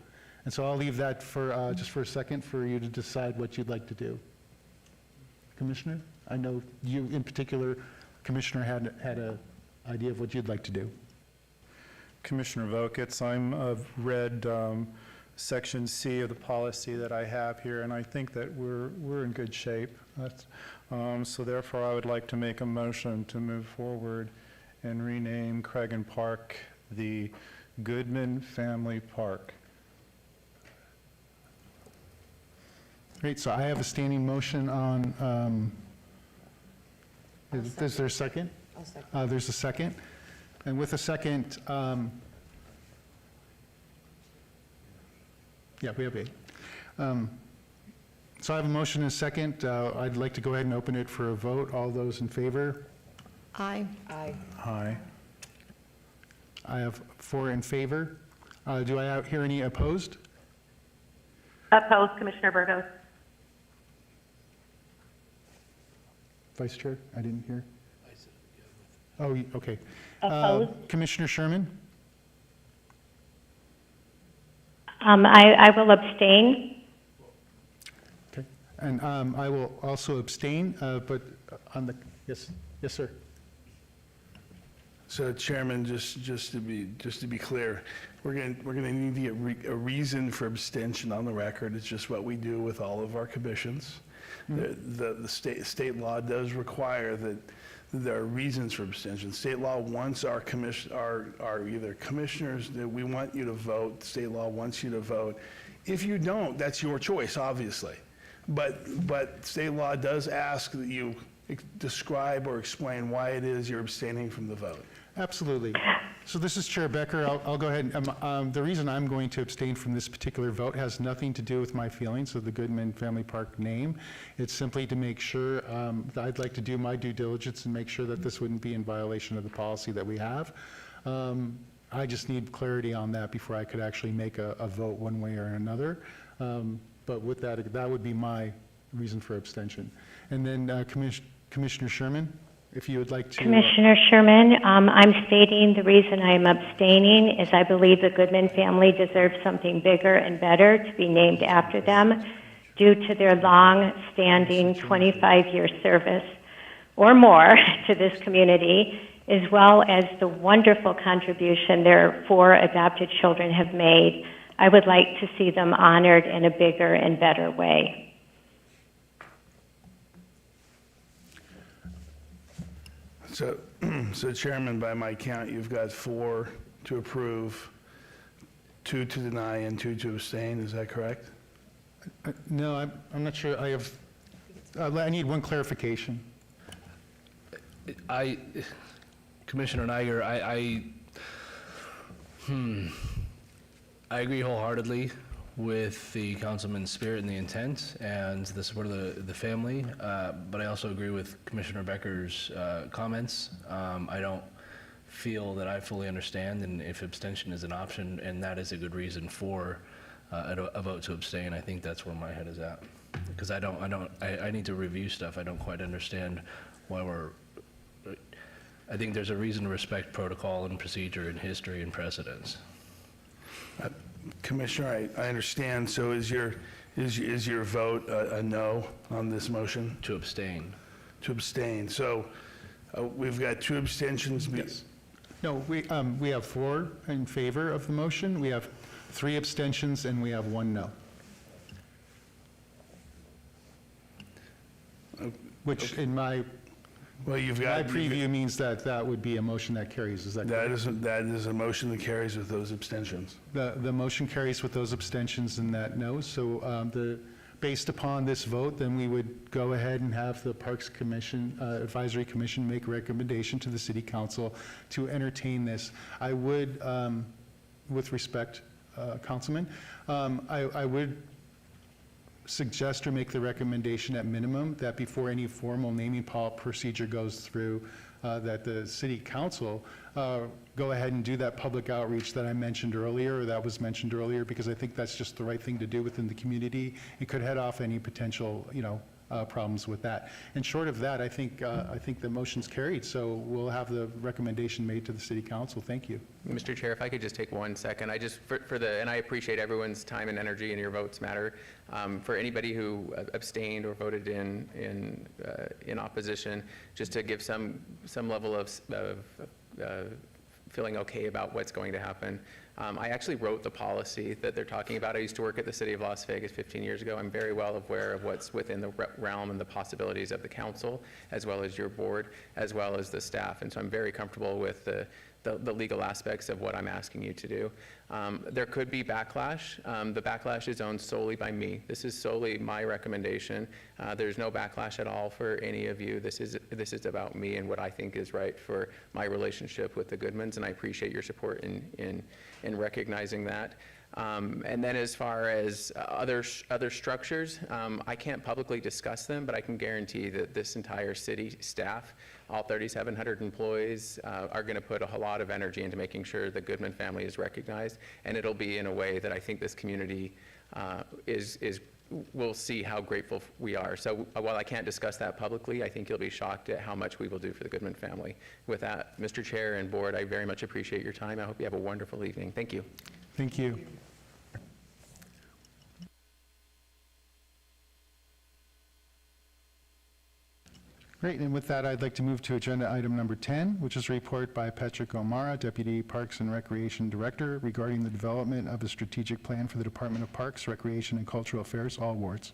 And so I'll leave that for, just for a second for you to decide what you'd like to do. Commissioner? I know you in particular, Commissioner, had a idea of what you'd like to do. Commissioner Voketz, I've read Section C of the policy that I have here, and I think that we're in good shape. So therefore, I would like to make a motion to move forward and rename Cragun Park the Goodman Family Park. Great, so I have a standing motion on, is there a second? I'll second. There's a second. And with a second, yeah, we have 8. So I have a motion and a second. I'd like to go ahead and open it for a vote. All those in favor? Aye. Aye. Aye. I have 4 in favor. Do I hear any opposed? Opposed, Commissioner Burgos. Vice Chair, I didn't hear. Oh, okay. Opposed? Commissioner Sherman? I will abstain. Okay. And I will also abstain, but on the, yes, sir. So Chairman, just to be clear, we're going to need to get a reason for abstention on the record. It's just what we do with all of our commissions. The state law does require that there are reasons for abstention. State law wants our either commissioners that we want you to vote. State law wants you to vote. If you don't, that's your choice, obviously. But state law does ask that you describe or explain why it is you're abstaining from the vote. Absolutely. So this is Chair Becker. I'll go ahead. The reason I'm going to abstain from this particular vote has nothing to do with my feelings of the Goodman Family Park name. It's simply to make sure that I'd like to do my due diligence and make sure that this wouldn't be in violation of the policy that we have. I just need clarity on that before I could actually make a vote one way or another. But with that, that would be my reason for abstention. And then Commissioner Sherman, if you would like to. Commissioner Sherman, I'm stating the reason I am abstaining is I believe the Goodman family deserves something bigger and better to be named after them due to their long-standing 25-year service or more to this community, as well as the wonderful contribution their 4 adopted children have made. I would like to see them honored in a bigger and better way. So Chairman, by my count, you've got 4 to approve, 2 to deny, and 2 to abstain. Is that correct? No, I'm not sure. I have. I need one clarification. Commissioner Niger, I agree wholeheartedly with the councilman's spirit and the intent and the support of the family, but I also agree with Commissioner Becker's comments. I don't feel that I fully understand, and if abstention is an option, and that is a good reason for a vote to abstain, I think that's where my head is at. Because I need to review stuff. I don't quite understand why I think there's a reason to respect protocol and procedure and history and precedence. Commissioner, I understand. So is your vote a no on this motion? To abstain. To abstain. So we've got 2 abstentions. Yes. No, we have 4 in favor of the motion. We have 3 abstentions, and we have 1 no. Which in my preview means that would be a motion that carries. Is that correct? That is a motion that carries with those abstentions. The motion carries with those abstentions and that no. So based upon this vote, then we would go ahead and have the Parks Commission, Advisory Commission make a recommendation to the City Council to entertain this. I would, with respect, Councilman, I would suggest or make the recommendation at minimum that before any formal naming procedure goes through, that the City Council go ahead and do that public outreach that I mentioned earlier, or that was mentioned earlier, because I think that's just the right thing to do within the community. It could head off any potential, problems with that. And short of that, I think the motion's carried, so we'll have the recommendation made to the city council. Thank you. Mr. Chair, if I could just take 1 second, I just, and I appreciate everyone's time and energy, and your votes matter. For anybody who abstained or voted in opposition, just to give some level of feeling okay about what's going to happen. I actually wrote the policy that they're talking about. I used to work at the City of Las Vegas 15 years ago. I'm very well aware of what's within the realm and the possibilities of the council, as well as your board, as well as the staff. And so I'm very comfortable with the legal aspects of what I'm asking you to do. There could be backlash. The backlash is owned solely by me. This is solely my recommendation. There's no backlash at all for any of you. This is about me and what I think is right for my relationship with the Goodmans, and I appreciate your support in recognizing that. And then as far as other structures, I can't publicly discuss them, but I can guarantee that this entire city staff, all 3,700 employees, are going to put a lot of energy into making sure the Goodman family is recognized, and it'll be in a way that I think this community will see how grateful we are. So while I can't discuss that publicly, I think you'll be shocked at how much we will do for the Goodman family. With that, Mr. Chair and board, I very much appreciate your time. I hope you have a wonderful evening. Thank you. Thank you. Great, and with that, I'd like to move to agenda item number 10, which is a report by Patrick O'Mara, Deputy Parks and Recreation Director, regarding the development of a strategic plan for the Department of Parks, Recreation, and Cultural Affairs, all wards.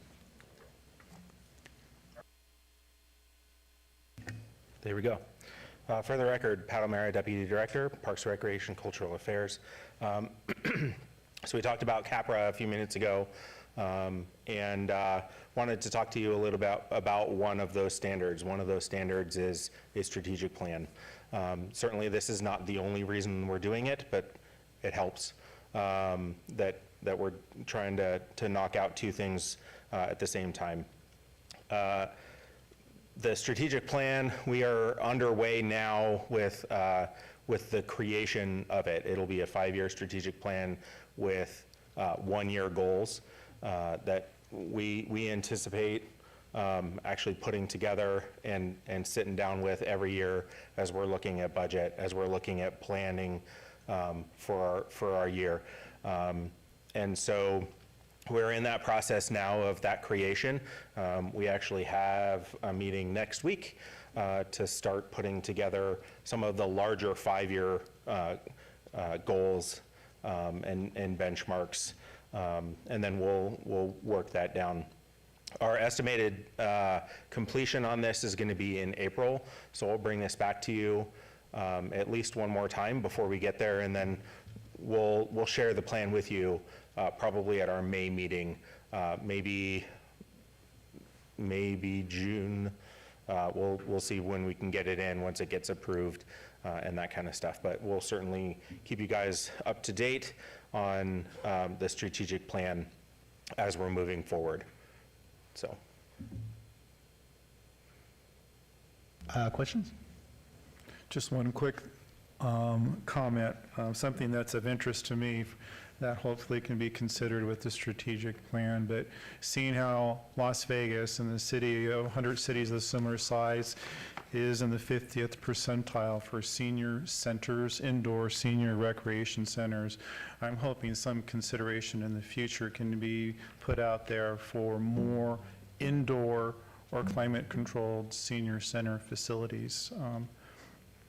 There we go. For the record, Pat O'Mara, Deputy Director, Parks, Recreation, Cultural Affairs. So we talked about CAPRA a few minutes ago, and wanted to talk to you a little bit about one of those standards. One of those standards is a strategic plan. Certainly this is not the only reason we're doing it, but it helps that we're trying to knock out two things at the same time. The strategic plan, we are underway now with the creation of it. It'll be a 5-year strategic plan with 1-year goals that we anticipate actually putting together and sitting down with every year as we're looking at budget, as we're looking at planning for our year. And so we're in that process now of that creation. We actually have a meeting next week to start putting together some of the larger 5-year goals and benchmarks, and then we'll work that down. Our estimated completion on this is going to be in April, so we'll bring this back to you at least one more time before we get there, and then we'll share the plan with you probably at our May meeting, maybe June. We'll see when we can get it in once it gets approved and that kind of stuff. But we'll certainly keep you guys up to date on the strategic plan as we're moving forward. So, questions? Just one quick comment, something that's of interest to me that hopefully can be considered with the strategic plan, but seeing how Las Vegas and the city of 100 cities of similar size is in the 50th percentile for senior centers, indoor senior recreation centers, I'm hoping some consideration in the future can be put out there for more indoor or climate-controlled senior center facilities.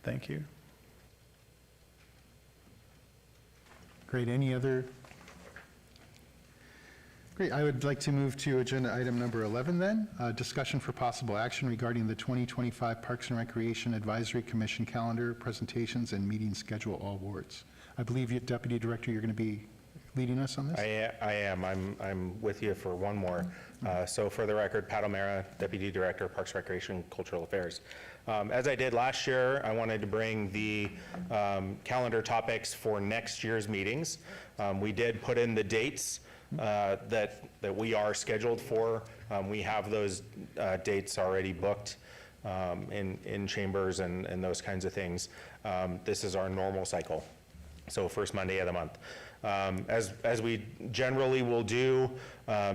Thank you. Great, any other? Great, I would like to move to agenda item number 11 then, discussion for possible action regarding the 2025 Parks and Recreation Advisory Commission calendar, presentations, and meeting schedule, all wards. I believe you, Deputy Director, you're going to be leading us on this? I am. I'm with you for one more. So for the record, Pat O'Mara, Deputy Director, Parks, Recreation, Cultural Affairs. As I did last year, I wanted to bring the calendar topics for next year's meetings. We did put in the dates that we are scheduled for. We have those dates already booked in chambers and those kinds of things. This is our normal cycle. So first Monday of the month. As we generally will do,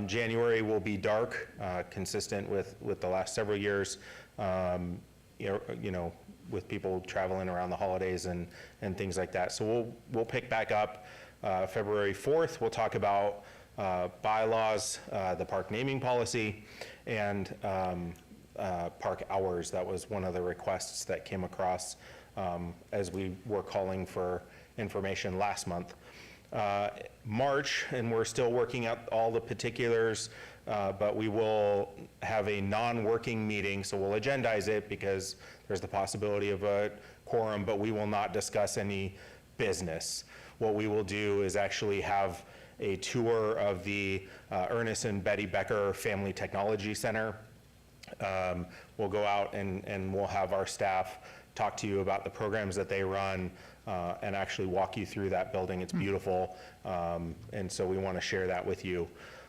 January will be dark, consistent with the last several years, with people traveling around the holidays and things like that. So we'll pick back up February 4th. We'll talk about bylaws, the park naming policy, and park hours. That was one of the requests that came across as we were calling for information last month. March, and we're still working out all the particulars, but we will have a non-working meeting, so we'll agendize it because there's the possibility of a quorum, but we will not discuss any business. What we will do is actually have a tour of the Ernest and Betty Becker Family Technology Center. We'll go out and we'll have our staff talk to you about the programs that they run and actually walk you through that building. It's beautiful, and so we want to share that with you.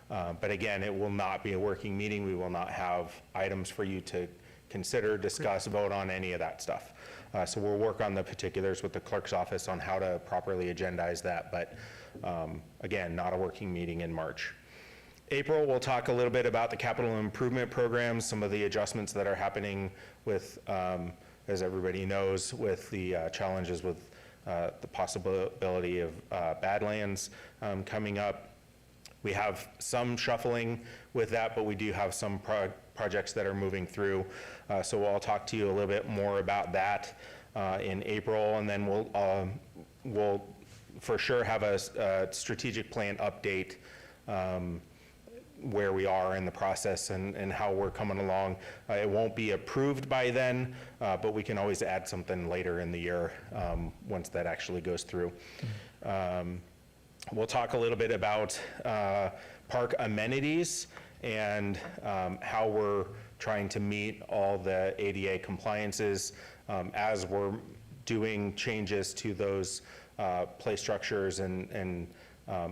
But again, it will not be a working meeting. We will not have items for you to consider, discuss, vote on, any of that stuff. So we'll work on the particulars with the clerk's office on how to properly agendize that, but again, not a working meeting in March. April, we'll talk a little bit about the capital improvement programs, some of the adjustments that are happening with, as everybody knows, with the challenges with the possibility of Badlands coming up. We have some shuffling with that, but we do have some projects that are moving through. So I'll talk to you a little bit more about that in April, and then we'll for sure have a strategic plan update where we are in the process and how we're coming along. It won't be approved by then, but we can always add something later in the year once that actually goes through. We'll talk a little bit about park amenities and how we're trying to meet all the ADA compliances as we're doing changes to those play structures and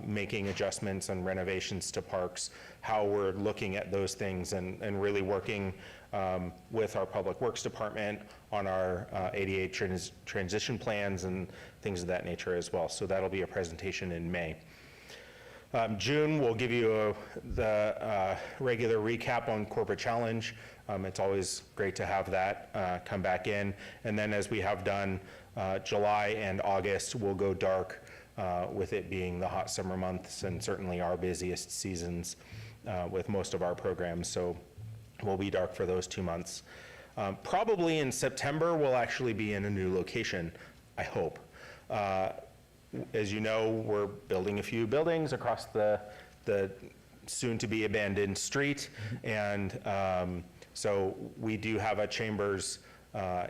making adjustments and renovations to parks, how we're looking at those things and really working with our Public Works Department on our ADA transition plans and things of that nature as well. So that'll be a presentation in May. June, we'll give you the regular recap on Corporate Challenge. It's always great to have that come back in. And then as we have done, July and August will go dark with it being the hot summer months and certainly our busiest seasons with most of our programs. So we'll be dark for those 2 months. Probably in September, we'll actually be in a new location, I hope. As you know, we're building a few buildings across the soon-to-be abandoned street, and so we do have a chambers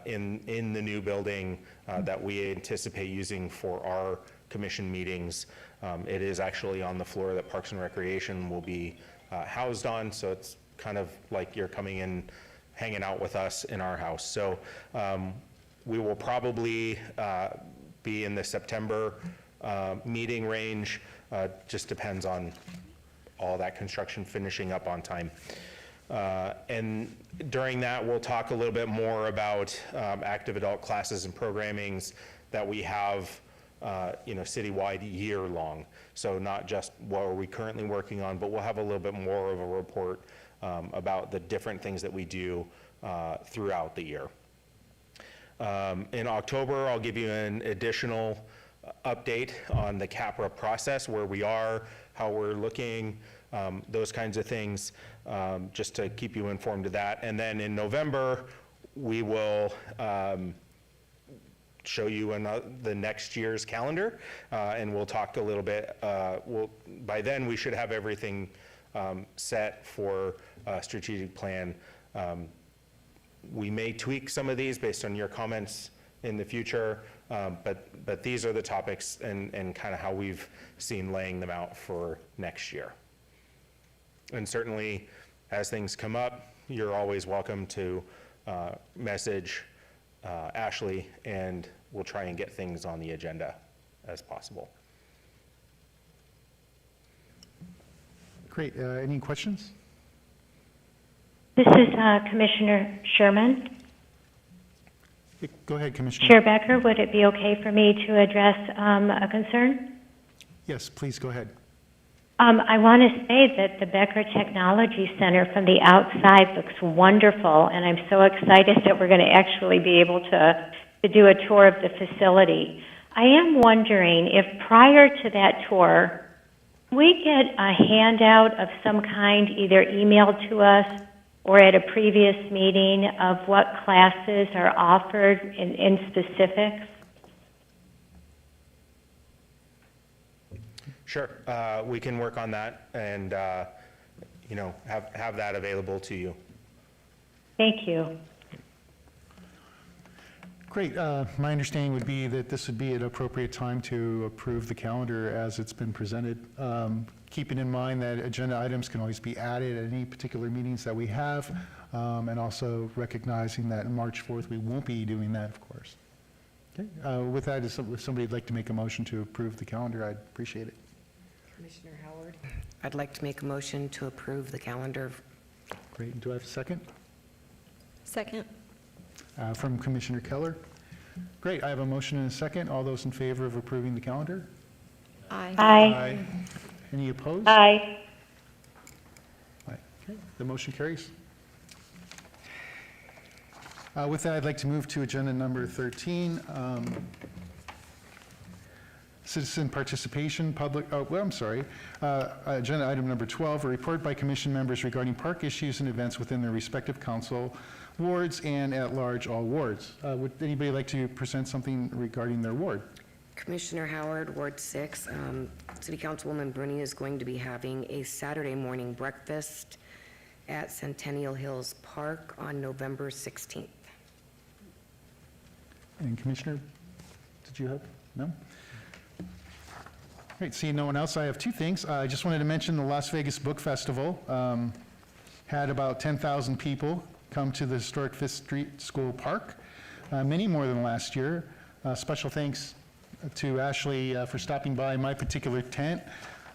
in the new building that we anticipate using for our commission meetings. It is actually on the floor that Parks and Recreation will be housed on, so it's kind of like you're coming in, hanging out with us in our house. So we will probably be in the September meeting range. Just depends on all that construction finishing up on time. And during that, we'll talk a little bit more about active adult classes and programmings that we have citywide year-long. So not just what are we currently working on, but we'll have a little bit more of a report about the different things that we do throughout the year. In October, I'll give you an additional update on the CAPRA process, where we are, how we're looking, those kinds of things, just to keep you informed of that. And then in November, we will show you the next year's calendar, and we'll talk a little bit. By then, we should have everything set for a strategic plan. We may tweak some of these based on your comments in the future, but these are the topics and kind of how we've seen laying them out for next year. And certainly, as things come up, you're always welcome to message Ashley, and we'll try and get things on the agenda as possible. Great. Any questions? This is Commissioner Sherman. Go ahead, Commissioner. Chair Becker, would it be okay for me to address a concern? Yes, please, go ahead. I want to say that the Becker Technology Center from the outside looks wonderful, and I'm so excited that we're going to actually be able to do a tour of the facility. I am wondering if prior to that tour, we get a handout of some kind either emailed to us or at a previous meeting of what classes are offered in specifics? Sure, we can work on that and, you know, have that available to you. Thank you. Great. My understanding would be that this would be an appropriate time to approve the calendar as it's been presented. Keeping in mind that agenda items can always be added at any particular meetings that we have, and also recognizing that on March 4th, we won't be doing that, of course. Okay. With that, if somebody would like to make a motion to approve the calendar, I'd appreciate it. Commissioner Howard? I'd like to make a motion to approve the calendar. Great. Do I have a second? Second. From Commissioner Keller. Great. I have a motion and a second. All those in favor of approving the calendar? Aye. Aye. Any opposed? Aye. Aye. Okay, the motion carries. With that, I'd like to move to agenda number 13. Citizen participation, agenda item number 12, a report by commission members regarding park issues and events within their respective council wards and at large all wards. Would anybody like to present something regarding their ward? Commissioner Howard, Ward 6, City Councilwoman Bruni is going to be having a Saturday morning breakfast at Centennial Hills Park on November 16th. And Commissioner, did you have, no? Great, seeing no one else, I have two things. I just wanted to mention the Las Vegas Book Festival had about 10,000 people come to the historic Fifth Street School Park, many more than last year. Special thanks to Ashley for stopping by my particular tent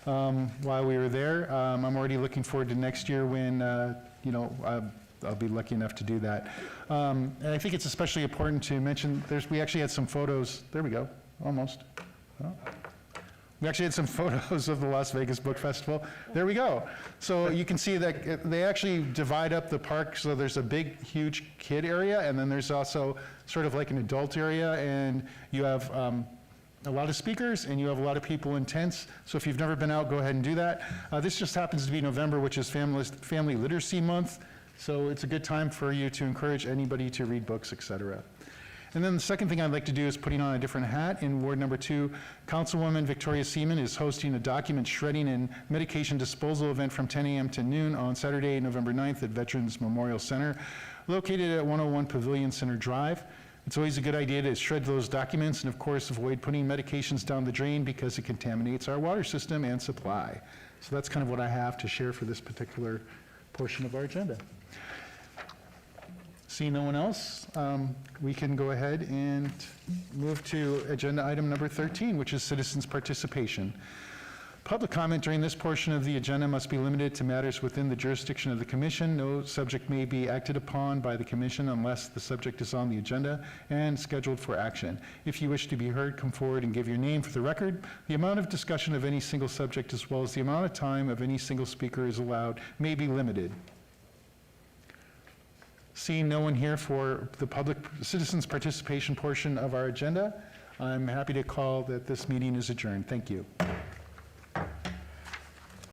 while we were there. I'm already looking forward to next year when, I'll be lucky enough to do that. And I think it's especially important to mention, we actually had some photos, there we go, almost. Oh. We actually had some photos of the Las Vegas Book Festival. There we go. So you can see that they actually divide up the park, so there's a big, huge kid area, and then there's also sort of like an adult area, and you have a lot of speakers, and you have a lot of people in tents. So if you've never been out, go ahead and do that. This just happens to be November, which is Family Literacy Month, so it's a good time for you to encourage anybody to read books, etc. And then the second thing I'd like to do is putting on a different hat. In Ward number 2, Councilwoman Victoria Seaman is hosting a document shredding and medication disposal event from 10 a.m. to noon on Saturday, November 9th at Veterans Memorial Center, located at 101 Pavilion Center Drive. It's always a good idea to shred those documents and, of course, avoid putting medications down the drain because it contaminates our water system and supply. So that's kind of what I have to share for this particular portion of our agenda. Seeing no one else, we can go ahead and move to agenda item number 13, which is citizens' participation. Public comment during this portion of the agenda must be limited to matters within the jurisdiction of the commission. No subject may be acted upon by the commission unless the subject is on the agenda and scheduled for action. If you wish to be heard, come forward and give your name for the record. The amount of discussion of any single subject as well as the amount of time of any single speaker is allowed may be limited. Seeing no one here for the public citizens participation portion of our agenda, I'm happy to call that this meeting is adjourned. Thank you.